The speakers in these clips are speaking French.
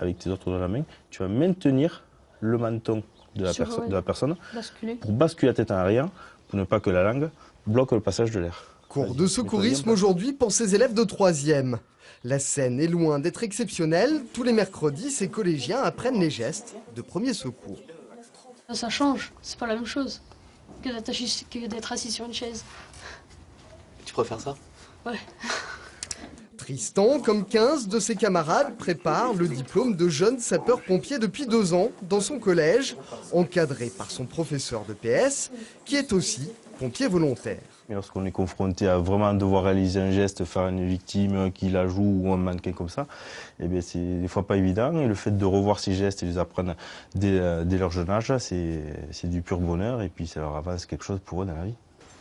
avec tes autres doigts de la main, tu vas maintenir le menton de la personne pour basculer la tête en arrière, pour ne pas que la langue bloque le passage de l'air. Cours de secourisme aujourd'hui pour ces élèves de 3e. La scène est loin d'être exceptionnelle. Tous les mercredis, ces collégiens apprennent les gestes de premier secours. Ça change, c'est pas la même chose que d'être assis sur une chaise. Tu préfères ça? Ouais. Tristan, comme 15 de ses camarades, prépare le diplôme de jeune sapeur-pompier depuis 2 ans dans son collège, encadré par son professeur de PS, qui est aussi pompier volontaire. Mais lorsqu'on est confronté à vraiment devoir réaliser un geste, faire une victime qui la joue ou un mannequin comme ça, eh bien c'est des fois pas évident. Et le fait de revoir ces gestes et les apprendre dès leur jeune âge, c'est du pur bonheur et puis ça leur avance quelque chose pour eux dans la vie.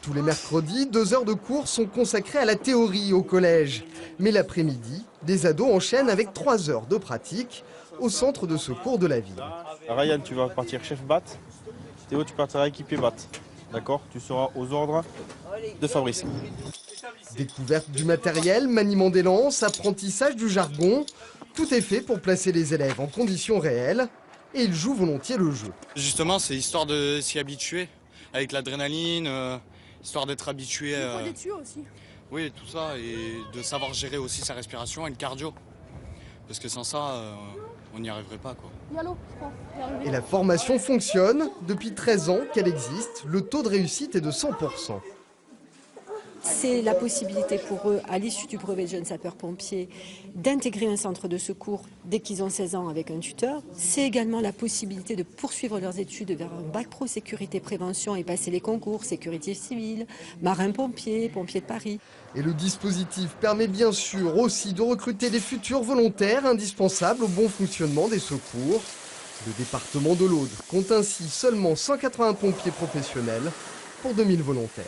Tous les mercredis, 2 heures de cours sont consacrées à la théorie au collège. Mais l'après-midi, les ados enchaînent avec 3 heures de pratique au centre de secours de la ville. Ryan, tu vas partir chef BAT. Théo, tu partiras équipier BAT. D'accord? Tu seras aux ordres de Fabrice. Découverte du matériel, maniement des lances, apprentissage du jargon, tout est fait pour placer les élèves en conditions réelles et ils jouent volontiers le jeu. Justement, c'est histoire de s'y habituer avec l'adrénaline, histoire d'être habitué. Aussi. Oui, tout ça, et de savoir gérer aussi sa respiration et le cardio. Parce que sans ça, on n'y arriverait pas, quoi. Et la formation fonctionne. Depuis 13 ans qu'elle existe, le taux de réussite est de 100%. C'est la possibilité pour eux, à l'issue du brevet de jeune sapeur-pompier, d'intégrer un centre de secours dès qu'ils ont 16 ans avec un tuteur. C'est également la possibilité de poursuivre leurs études vers un bac pro sécurité prévention et passer les concours sécurité civile, marin-pompier, pompier de Paris. Et le dispositif permet bien sûr aussi de recruter des futurs volontaires indispensables au bon fonctionnement des secours. Le département de l'Aude compte ainsi seulement 180 pompiers professionnels pour 2000 volontaires.